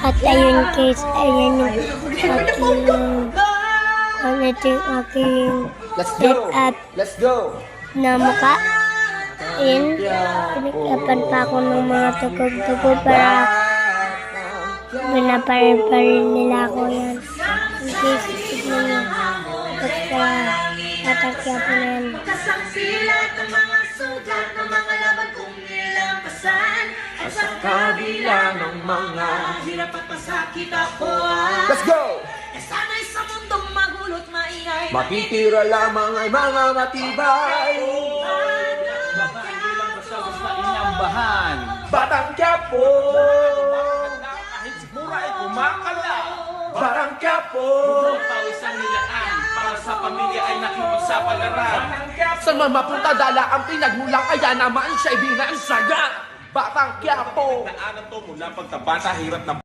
At ayun guys, ayan yung aking Let's set go! up Let's go! na mukha. Ayan, pinaglapan pa ako ng mga tugog-tugog para pinaparin nila ako yan. Guys, tignan nyo. Basta tatakya po na yan. Kasangsilat ng mga sugat ng mga laban kong nilampasan. At sa kabila ng mga hirap at pasakit ako Let's go! sana'y sa mundong magulot maingay. Makitira lamang ay mga matibay. Bahan. Batang Quiapo! Kahit mura ay kumakala. Barang Quiapo! Pawisang nilaan para sa pamilya ay nakipagsapalaran. Saan man mapunta dala ang pinagmulang ayan naman siya'y binansaga. Batang Quiapo! Daanan to mula pagkabata hirap na